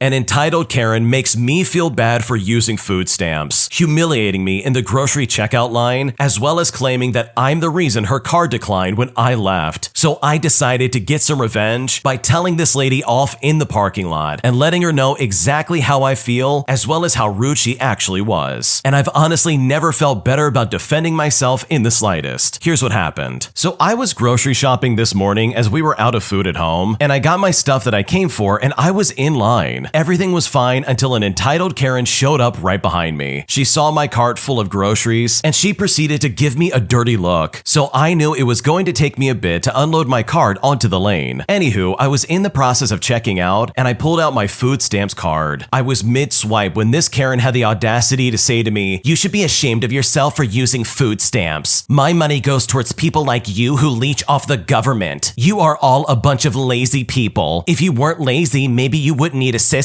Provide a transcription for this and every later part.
An entitled Karen makes me feel bad for using food stamps, humiliating me in the grocery checkout line, as well as claiming that I'm the reason her card declined when I left. So I decided to get some revenge by telling this lady off in the parking lot and letting her know exactly how I feel, as well as how rude she actually was. And I've honestly never felt better about defending myself in the slightest. Here's what happened. So I was grocery shopping this morning as we were out of food at home, and I got my stuff that I came for, and I was in line. Everything was fine until an entitled Karen showed up right behind me. She saw my cart full of groceries, and she proceeded to give me a dirty look. So I knew it was going to take me a bit to unload my cart onto the lane. Anywho, I was in the process of checking out, and I pulled out my food stamps card. I was mid-swipe when this Karen had the audacity to say to me, "You should be ashamed of yourself for using food stamps. My money goes towards people like you who leech off the government. You are all a bunch of lazy people. If you weren't lazy, maybe you wouldn't need assistance."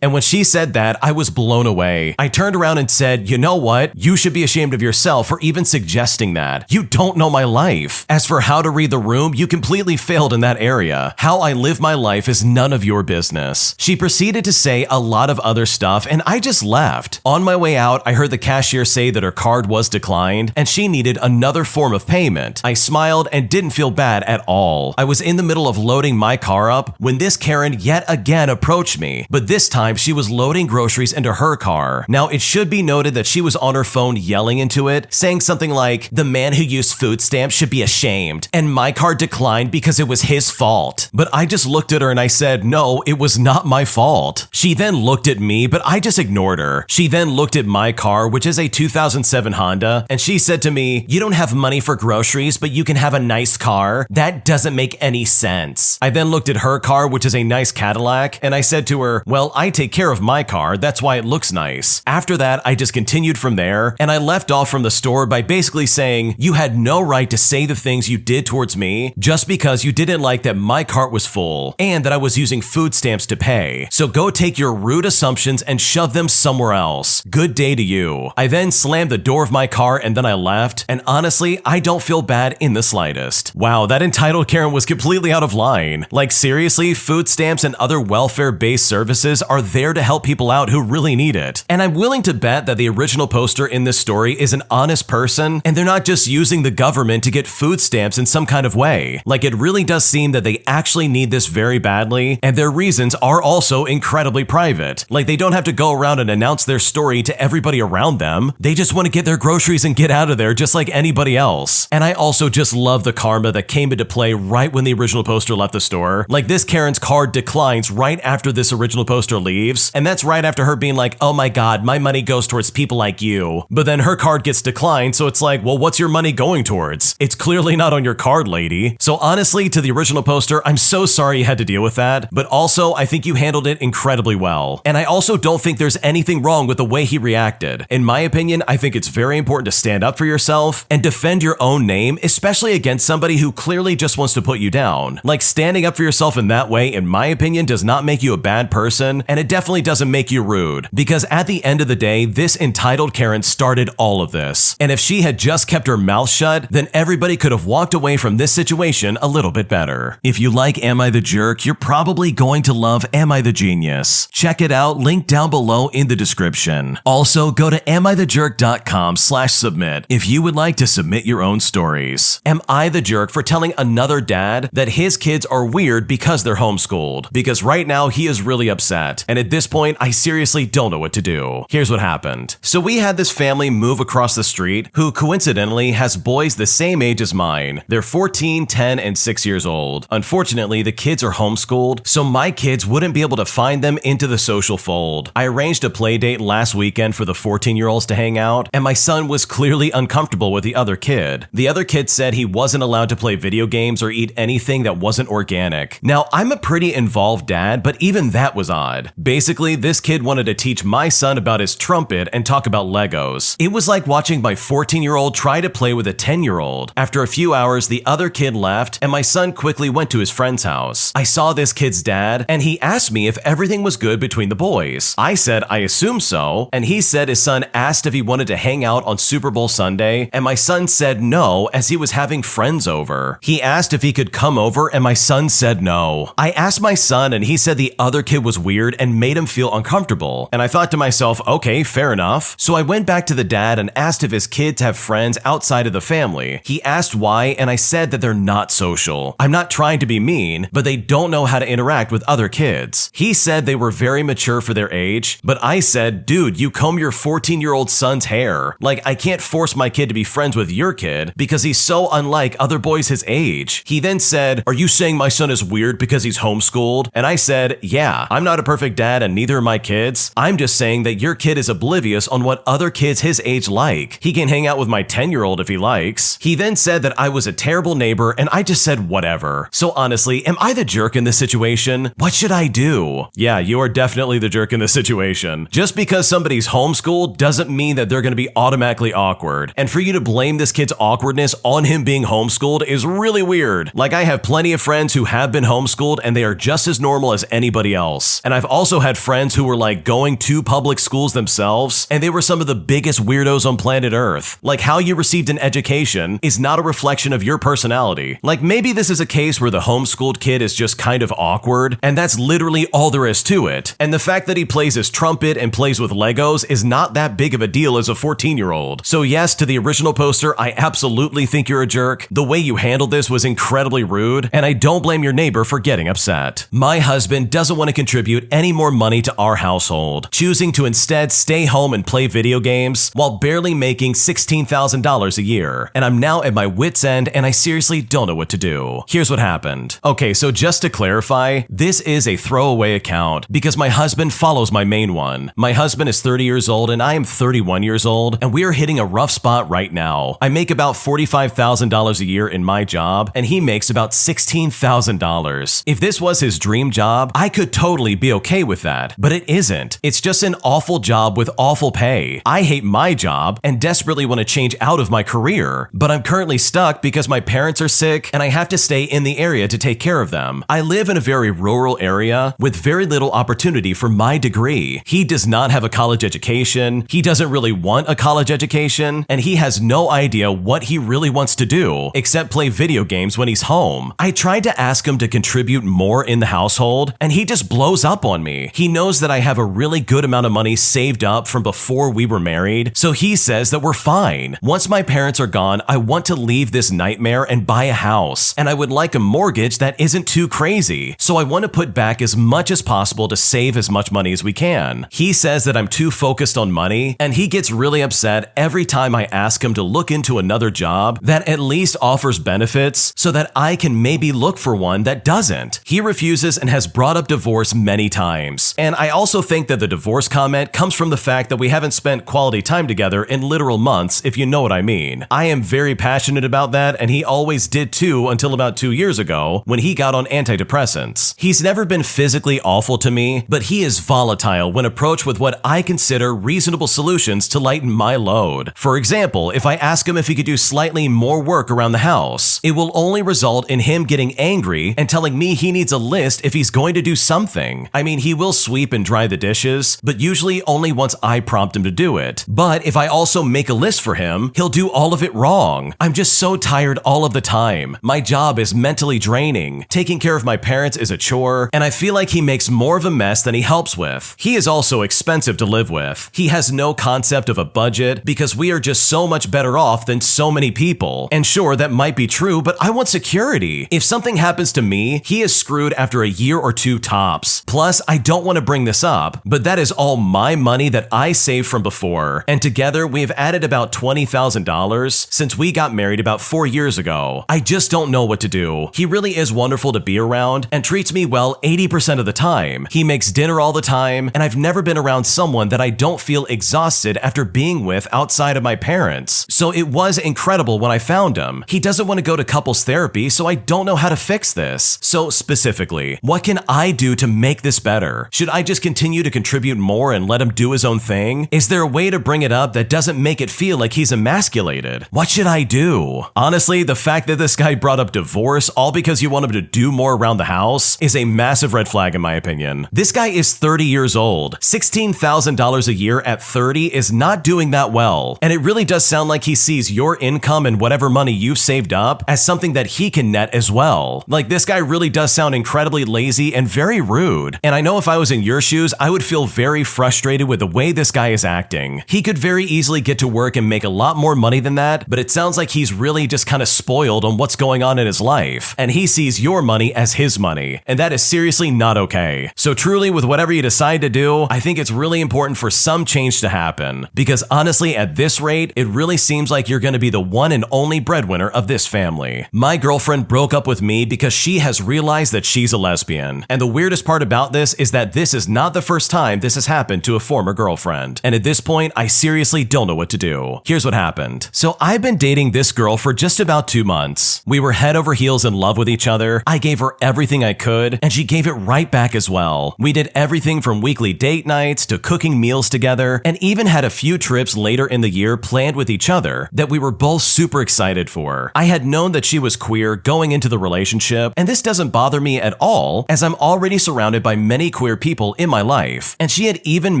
And when she said that, I was blown away. I turned around and said, "You know what? You should be ashamed of yourself for even suggesting that. You don't know my life. As for how to read the room, you completely failed in that area. How I live my life is none of your business." She proceeded to say a lot of other stuff, and I just left. On my way out, I heard the cashier say that her card was declined, and she needed another form of payment. I smiled and didn't feel bad at all. I was in the middle of loading my car up when this Karen yet again approached me. But this time she was loading groceries into her car. Now it should be noted that she was on her phone yelling into it, saying something like, "The man who used food stamps should be ashamed, and my card declined because it was his fault." But I just looked at her and I said, "No, it was not my fault." She then looked at me, but I just ignored her. She then looked at my car, which is a 2007 Honda, and she said to me, "You don't have money for groceries, but you can have a nice car? That doesn't make any sense." I then looked at her car, which is a nice Cadillac, and I said to her, "Well, I take care of my car, that's why it looks nice." After that, I just continued from there, and I left off from the store by basically saying, "You had no right to say the things you did towards me just because you didn't like that my cart was full and that I was using food stamps to pay. So go take your rude assumptions and shove them somewhere else. Good day to you." I then slammed the door of my car and then I left, and honestly, I don't feel bad in the slightest. Wow, that entitled Karen was completely out of line. Like seriously, food stamps and other welfare-based services are there to help people out who really need it. And I'm willing to bet that the original poster in this story is an honest person, and they're not just using the government to get food stamps in some kind of way. Like it really does seem that they actually need this very badly, and their reasons are also incredibly private. Like they don't have to go around and announce their story to everybody around them. They just want to get their groceries and get out of there just like anybody else. And I also just love the karma that came into play right when the original poster left the store. Like this Karen's card declines right after this original poster leaves, and that's right after her being like, "Oh my god, my money goes towards people like you." But then her card gets declined, so it's like, well, what's your money going towards? It's clearly not on your card, lady. So honestly, to the original poster, I'm so sorry you had to deal with that, but also I think you handled it incredibly well. And I also don't think there's anything wrong with the way he reacted. In my opinion, I think it's very important to stand up for yourself and defend your own name, especially against somebody who clearly just wants to put you down. Like standing up for yourself in that way, in my opinion, does not make you a bad person, and it definitely doesn't make you rude, because at the end of the day, this entitled Karen started all of this. And if she had just kept her mouth shut, then everybody could have walked away from this situation a little bit better. If you like Am I the Jerk, you're probably going to love Am I the Genius. Check it out, link down below in the description. Also, go to amithejerk.com/submit if you would like to submit your own stories. Am I the jerk for telling another dad that his kids are weird because they're homeschooled? Because right now he is really upset, and at this point, I seriously don't know what to do. Here's what happened. So we had this family move across the street who coincidentally has boys the same age as mine. They're 14, 10, and 6 years old. Unfortunately, the kids are homeschooled, so my kids wouldn't be able to find them into the social fold. I arranged a play date last weekend for the 14-year-olds to hang out, and my son was clearly uncomfortable with the other kid. The other kid said he wasn't allowed to play video games or eat anything that wasn't organic. Now, I'm a pretty involved dad, but even that was odd. Basically, this kid wanted to teach my son about his trumpet and talk about Legos. It was like watching my 14-year-old try to play with a 10-year-old. After a few hours, the other kid left, and my son quickly went to his friend's house. I saw this kid's dad, and he asked me if everything was good between the boys. I said I assume so, and he said his son asked if he wanted to hang out on Super Bowl Sunday, and my son said no as he was having friends over. He asked if he could come over, and my son said no. I asked my son, and he said the other kid did was weird and made him feel uncomfortable. And I thought to myself, okay, fair enough. So I went back to the dad and asked if his kids have friends outside of the family. He asked why, and I said that they're not social. I'm not trying to be mean, but they don't know how to interact with other kids. He said they were very mature for their age, but I said, dude, you comb your 14-year-old son's hair. Like, I can't force my kid to be friends with your kid because he's so unlike other boys his age. He then said, are you saying my son is weird because he's homeschooled? And I said, yeah, I'm not a perfect dad and neither are my kids. I'm just saying that your kid is oblivious on what other kids his age like. He can hang out with my 10-year-old if he likes. He then said that I was a terrible neighbor and I just said whatever. So honestly, am I the jerk in this situation? What should I do? Yeah, you are definitely the jerk in this situation. Just because somebody's homeschooled doesn't mean that they're going to be automatically awkward. And for you to blame this kid's awkwardness on him being homeschooled is really weird. Like, I have plenty of friends who have been homeschooled and they are just as normal as anybody else. And I've also had friends who were like going to public schools themselves and they were some of the biggest weirdos on planet Earth. Like, how you received an education is not a reflection of your personality. Like, maybe this is a case where the homeschooled kid is just kind of awkward and that's literally all there is to it. And the fact that he plays his trumpet and plays with Legos is not that big of a deal as a 14-year-old. So yes, to the original poster, I absolutely think you're a jerk. The way you handled this was incredibly rude, and I don't blame your neighbor for getting upset. My husband doesn't want to contribute any more money to our household, choosing to instead stay home and play video games while barely making $16,000 a year. And I'm now at my wit's end and I seriously don't know what to do. Here's what happened. Okay, so just to clarify, this is a throwaway account because my husband follows my main one. My husband is 30 years old and I am 31 years old, and we are hitting a rough spot right now. I make about $45,000 a year in my job and he makes about $16,000. If this was his dream job, I could totally be okay with that, but it isn't. It's just an awful job with awful pay. I hate my job and desperately want to change out of my career, but I'm currently stuck because my parents are sick and I have to stay in the area to take care of them. I live in a very rural area with very little opportunity for my degree. He does not have a college education, he doesn't really want a college education, and he has no idea what he really wants to do except play video games when he's home. I tried to ask him to contribute more in the household and he just blows up on me. He knows that I have a really good amount of money saved up from before we were married, so he says that we're fine. Once my parents are gone, I want to leave this nightmare and buy a house, and I would like a mortgage that isn't too crazy, so I want to put back as much as possible to save as much money as we can. He says that I'm too focused on money, and he gets really upset every time I ask him to look into another job that at least offers benefits so that I can maybe look for one that doesn't. He refuses and has brought up divorce many times. And I also think that the divorce comment comes from the fact that we haven't spent quality time together in literal months, if you know what I mean. I am very passionate about that, and he always did too until about 2 years ago when he got on antidepressants. He's never been physically awful to me, but he is volatile when approached with what I consider reasonable solutions to lighten my load. For example, if I ask him if he could do slightly more work around the house, it will only result in him getting angry and telling me he needs a list if he's going to do something. I mean, he will sweep and dry the dishes, but usually only once I prompt him to do it. But if I also make a list for him, he'll do all of it wrong. I'm just so tired all of the time. My job is mentally draining. Taking care of my parents is a chore, and I feel like he makes more of a mess than he helps with. He is also expensive to live with. He has no concept of a budget because we are just so much better off than so many people. And sure, that might be true, but I want security. If something happens to me, he is screwed after a year or two tops. Plus, I don't want to bring this up, but that is all my money that I saved from before. And together, we have added about $20,000 since we got married about 4 years ago. I just don't know what to do. He really is wonderful to be around and treats me well 80% of the time. He makes dinner all the time, and I've never been around someone that I don't feel exhausted after being with outside of my parents. So it was incredible when I found him. He doesn't want to go to couples therapy, so I don't know how to fix this. So specifically, what can I do to make this better? Should I just continue to contribute more and let him do his own thing? Is there a way to bring it up that doesn't make it feel like he's emasculated? What should I do? Honestly, the fact that this guy brought up divorce all because you want him to do more around the house is a massive red flag in my opinion. This guy is 30 years old. $16,000 a year at 30 is not doing that well. And it really does sound like he sees your income and whatever money you've saved up as something that he can net as well. Like, this guy really does sound incredibly lazy and very rude. food. And I know if I was in your shoes, I would feel very frustrated with the way this guy is acting. He could very easily get to work and make a lot more money than that, but it sounds like he's really just kind of spoiled on what's going on in his life, and he sees your money as his money, and that is seriously not okay. So truly, with whatever you decide to do, I think it's really important for some change to happen, because honestly, at this rate, it really seems like you're going to be the one and only breadwinner of this family. My girlfriend broke up with me because she has realized that she's a lesbian, and the weirdest part about this is that this is not the first time this has happened to a former girlfriend, and at this point, I seriously don't know what to do. Here's what happened. So I've been dating this girl for just about 2 months. We were head over heels in love with each other. I gave her everything I could, and she gave it right back as well. We did everything from weekly date nights to cooking meals together, and even had a few trips later in the year planned with each other that we were both super excited for. I had known that she was queer going into the relationship, and this doesn't bother me at all, as I'm already surrounded by many queer people in my life, and she had even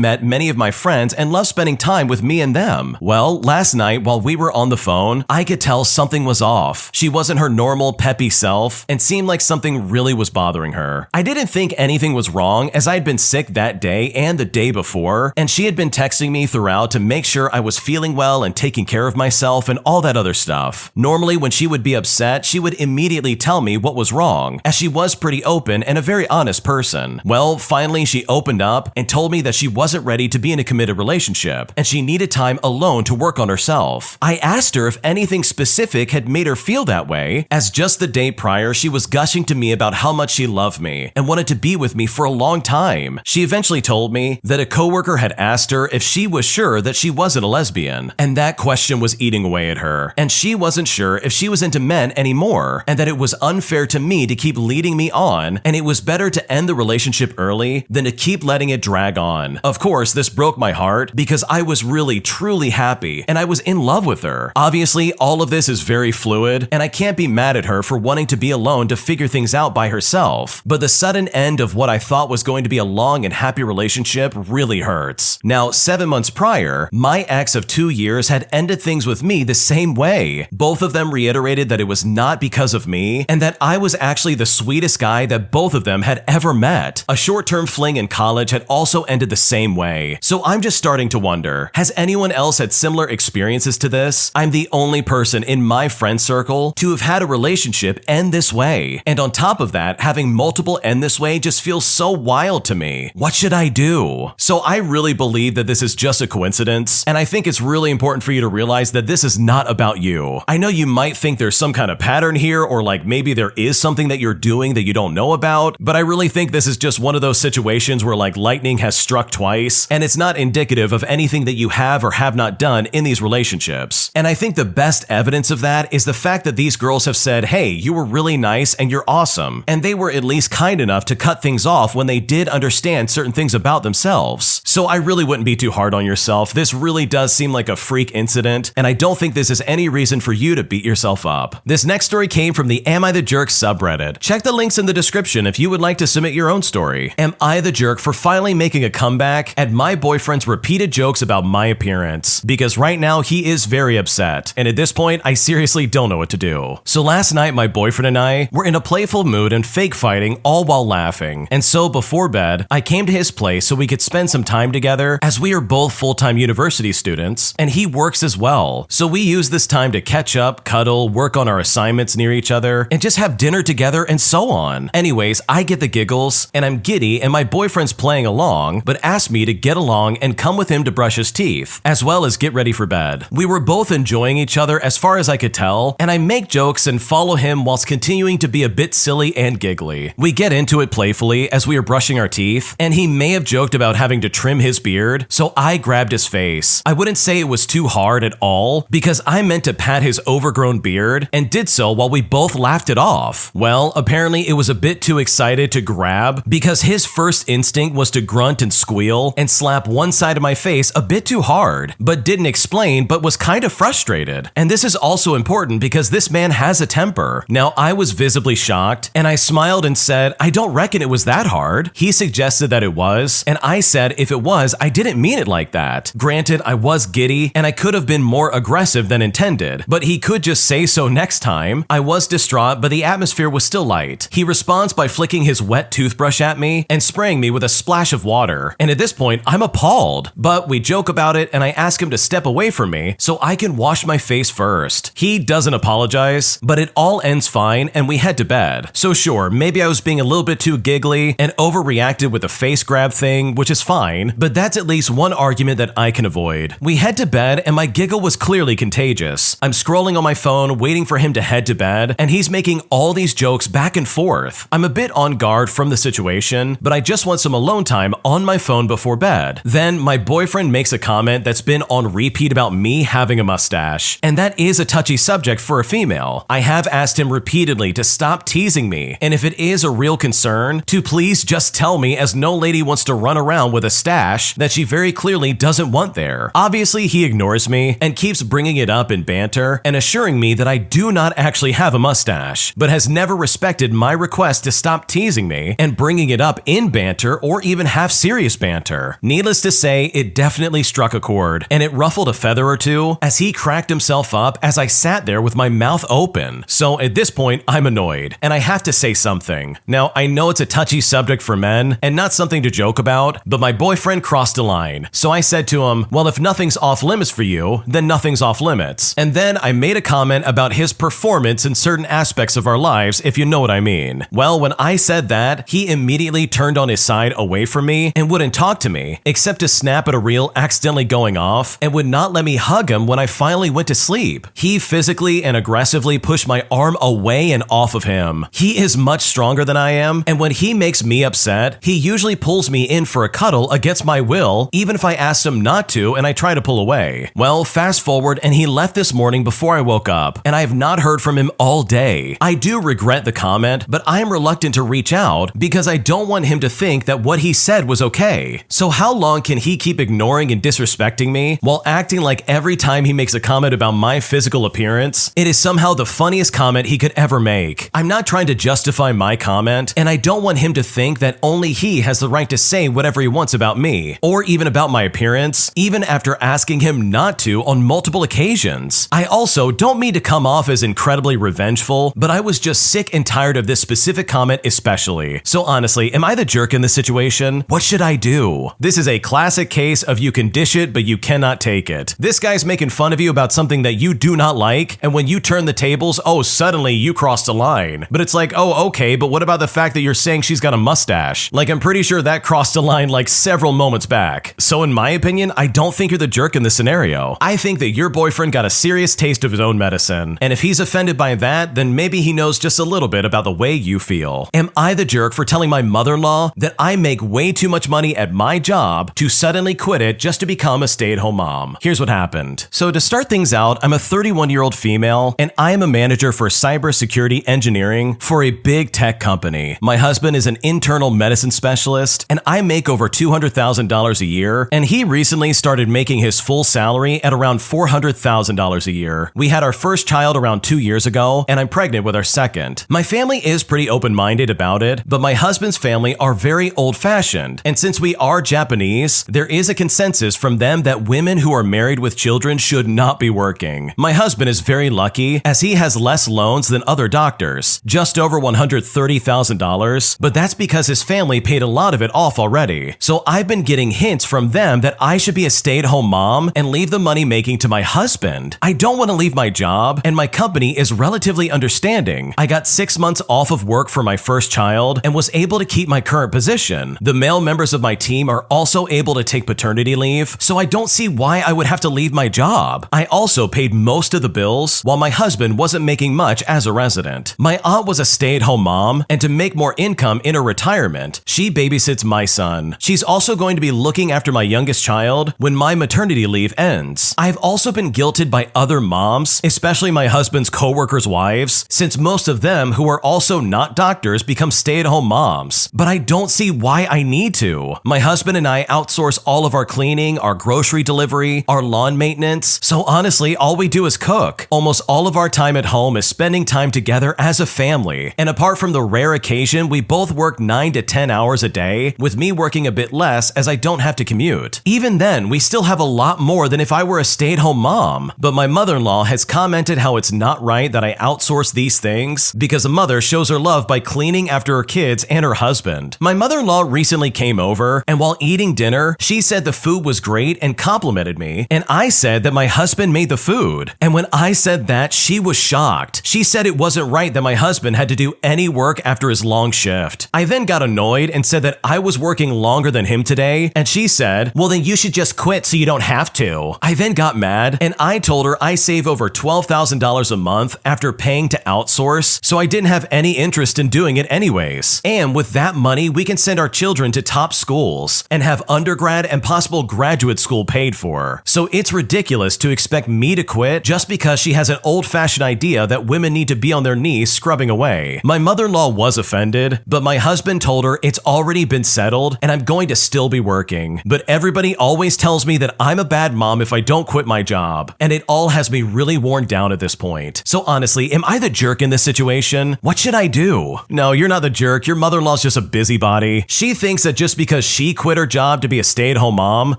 met many of my friends and loved spending time with me and them. Well, last night while we were on the phone, I could tell something was off. She wasn't her normal peppy self and seemed like something really was bothering her. I didn't think anything was wrong, as I had been sick that day and the day before, and she had been texting me throughout to make sure I was feeling well and taking care of myself and all that other stuff. Normally when she would be upset, she would immediately tell me what was wrong, as she was pretty open and a very honest person. Well, finally she opened up and told me that she wasn't ready to be in a committed relationship, and she needed time alone to work on herself. I asked her if anything specific had made her feel that way, as just the day prior she was gushing to me about how much she loved me and wanted to be with me for a long time. She eventually told me that a coworker had asked her if she was sure that she wasn't a lesbian, and that question was eating away at her, and she wasn't sure if she was into men anymore, and that it was unfair to me to keep leading me on, and it was better to end the relationship early than to keep letting it drag on. Of course, this broke my heart because I was really truly happy and I was in love with her. Obviously, all of this is very fluid, and I can't be mad at her for wanting to be alone to figure things out by herself, but the sudden end of what I thought was going to be a long and happy relationship really hurts. Now, 7 months prior, my ex of 2 years had ended things with me the same way. Both of them reiterated that it was not because of me, and that I was actually the sweetest guy that both of them had ever met. A short-term fling in college had also ended the same way. So I'm just starting to wonder, has anyone else had similar experiences to this? I'm the only person in my friend circle to have had a relationship end this way. And on top of that, having multiple end this way just feels so wild to me. What should I do? So I really believe that this is just a coincidence, and I think it's really important for you to realize that this is not about you. I know you might think there's some kind of pattern here, or like maybe there is something that you're doing that you don't know about, but I really think this is just one of those situations where like lightning has struck twice, and it's not indicative of anything that you have or have not done in these relationships. And I think the best evidence of that is the fact that these girls have said, hey, you were really nice and you're awesome, and they were at least kind enough to cut things off when they did understand certain things about themselves. So I really wouldn't be too hard on yourself. This really does seem like a freak incident, and I don't think this is any reason for you to beat yourself up. This next story came from the Am I the Jerk subreddit. Check the links in the description if you would like to submit your own story. Am I the jerk for finally making a comeback at my boyfriend's repeated jokes about my appearance? Because right now he is very upset, and at this point I seriously don't know what to do. So last night my boyfriend and I were in a playful mood and fake fighting, all while laughing. And so before bed, I came to his place so we could spend some time together, as we are both full-time university students and he works as well. So we use this time to catch up, cuddle, work on our assignments near each other, and just have dinner together and so on. Anyways, I get the giggles and I'm giddy, and my boyfriend's playing along, but asked me to get along and come with him to brush his teeth, as well as get ready for bed. We were both enjoying each other as far as I could tell, and I make jokes and follow him whilst continuing to be a bit silly and giggly. We get into it playfully as we are brushing our teeth, and he may have joked about having to trim his beard, so I grabbed his face. I wouldn't say it was too hard at all, because I meant to pat his overgrown beard, and did so while we both laughed it off. Well, apparently it was a bit too excited to grab, because his first instinct was to grunt and squeal and slap one side of my face a bit too hard, but didn't explain, but was kind of frustrated. And this is also important because this man has a temper. Now, I was visibly shocked, and I smiled and said, I don't reckon it was that hard. He suggested that it was, and I said if it was, I didn't mean it like that. Granted, I was giddy, and I could have been more aggressive than intended, but he could just say so next time. I was distraught, but the atmosphere was still light. He responds by flicking his wet toothbrush toothbrush at me and spraying me with a splash of water. And at this point, I'm appalled. But we joke about it and I ask him to step away from me so I can wash my face first. He doesn't apologize, but it all ends fine and we head to bed. So sure, maybe I was being a little bit too giggly and overreacted with the face grab thing, which is fine, but that's at least one argument that I can avoid. We head to bed and my giggle was clearly contagious. I'm scrolling on my phone waiting for him to head to bed and he's making all these jokes back and forth. I'm a bit on guard from the situation, but I just want some alone time on my phone before bed. Then my boyfriend makes a comment that's been on repeat about me having a mustache, and that is a touchy subject for a female. I have asked him repeatedly to stop teasing me, and if it is a real concern, to please just tell me, as no lady wants to run around with a stash that she very clearly doesn't want there. Obviously, he ignores me and keeps bringing it up in banter and assuring me that I do not actually have a mustache, but has never respected my request to stop teasing me and bringing it up in banter or even half-serious banter. Needless to say, it definitely struck a chord, and it ruffled a feather or two as he cracked himself up as I sat there with my mouth open. So at this point, I'm annoyed, and I have to say something. Now, I know it's a touchy subject for men and not something to joke about, but my boyfriend crossed a line. So I said to him, well, if nothing's off limits for you, then nothing's off limits. And then I made a comment about his performance in certain aspects of our lives, if you know what I mean. Well, when I said that, he immediately turned on his side away from me and wouldn't talk to me, except to snap at a reel accidentally going off, and would not let me hug him when I finally went to sleep. He physically and aggressively pushed my arm away and off of him. He is much stronger than I am, and when he makes me upset, he usually pulls me in for a cuddle against my will, even if I asked him not to and I try to pull away. Well, fast forward and he left this morning before I woke up, and I have not heard from him all day. I do regret the comment, but I am reluctant to reach out because I don't want him to think that what he said was okay. So how long can he keep ignoring and disrespecting me while acting like every time he makes a comment about my physical appearance, it is somehow the funniest comment he could ever make? I'm not trying to justify my comment, and I don't want him to think that only he has the right to say whatever he wants about me, or even about my appearance, even after asking him not to on multiple occasions. I also don't mean to come off as incredibly revengeful, but I was just sick and tired of this specific comment especially. So honestly, am I the jerk in this situation? What should I do? This is a classic case of you can dish it, but you cannot take it. This guy's making fun of you about something that you do not like, and when you turn the tables, oh, suddenly you crossed a line. But it's like, oh, okay, but what about the fact that you're saying she's got a mustache? Like, I'm pretty sure that crossed a line like several moments back. So in my opinion, I don't think you're the jerk in this scenario. I think that your boyfriend got a serious taste of his own medicine, and if he's offended by that, then maybe he knows just a little bit about the way you feel. Am I the jerk for telling my mother-in-law that I make way too much money at my job to suddenly quit it just to become a stay-at-home mom? Here's what happened. So to start things out, I'm a 31-year-old female, and I am a manager for cybersecurity engineering for a big tech company. My husband is an internal medicine specialist, and I make over $200,000 a year, and he recently started making his full salary at around $400,000 a year. We had our first child around 2 years ago, and I'm pregnant with our second. My family is pretty open-minded about it, but my husband's family are very old-fashioned, and since we are Japanese, there is a consensus from them that women who are married with children should not be working. My husband is very lucky as he has less loans than other doctors, just over $130,000, but that's because his family paid a lot of it off already. So I've been getting hints from them that I should be a stay-at-home mom and leave the money making to my husband. I don't want to leave my job, and my company is relatively understanding. I got 6 months off of work for my first child and was able to keep my current position. The male members of my team are also able to take paternity leave, so I don't see why I would have to leave my job. I also paid most of the bills while my husband wasn't making much as a resident. My aunt was a stay-at-home mom, and to make more income in her retirement, she babysits my son. She's also going to be looking after my youngest child when my maternity leave ends. I've also been guilted by other moms, especially my husband's coworkers' wives, since most of them who are also not doctors become stay-at-home moms. But I don't see why I need to. My husband and I outsource all of our cleaning, our grocery delivery, our lawn maintenance, so honestly, all we do is cook. Almost all of our time at home is spending time together as a family, and apart from the rare occasion we both work 9 to 10 hours a day, with me working a bit less as I don't have to commute. Even then, we still have a lot more than if I were a stay-at-home mom. But my mother-in-law has commented how it's not right that I outsource these things because a mother shows her love by cleaning after her kids kids and her husband. My mother-in-law recently came over, and while eating dinner, she said the food was great and complimented me, and I said that my husband made the food. And when I said that, she was shocked. She said it wasn't right that my husband had to do any work after his long shift. I then got annoyed and said that I was working longer than him today, and she said, well then you should just quit so you don't have to. I then got mad, and I told her I save over $12,000 a month after paying to outsource, so I didn't have any interest in doing it anyways. And with that money, we can send our children to top schools and have undergrad and possible graduate school paid for. So it's ridiculous to expect me to quit just because she has an old-fashioned idea that women need to be on their knees scrubbing away. My mother-in-law was offended, but my husband told her it's already been settled and I'm going to still be working. But everybody always tells me that I'm a bad mom if I don't quit my job, and it all has me really worn down at this point. So honestly, am I the jerk in this situation? What should I do? No, you're not the jerk. Your mother-in-law's just a busybody. She thinks that just because she quit her job to be a stay-at-home mom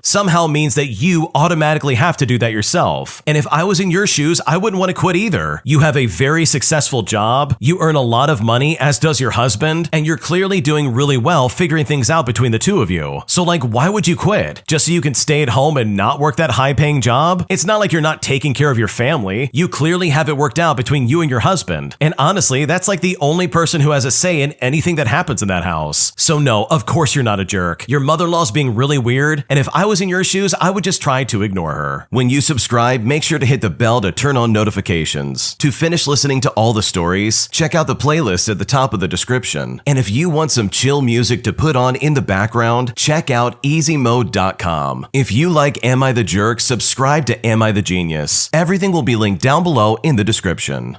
somehow means that you automatically have to do that yourself. And if I was in your shoes, I wouldn't want to quit either. You have a very successful job, you earn a lot of money, as does your husband, and you're clearly doing really well figuring things out between the two of you. So like, why would you quit? Just so you can stay at home and not work that high-paying job? It's not like you're not taking care of your family. You clearly have it worked out between you and your husband. And honestly, that's like the only person who has a say in anything that happens in that house. So no, of course you're not a jerk. Your mother-in-law's being really weird, and if I was in your shoes, I would just try to ignore her. When you subscribe, make sure to hit the bell to turn on notifications. To finish listening to all the stories, check out the playlist at the top of the description. And if you want some chill music to put on in the background, check out easymode.com. If you like Am I the Jerk, subscribe to Am I the Genius. Everything will be linked down below in the description.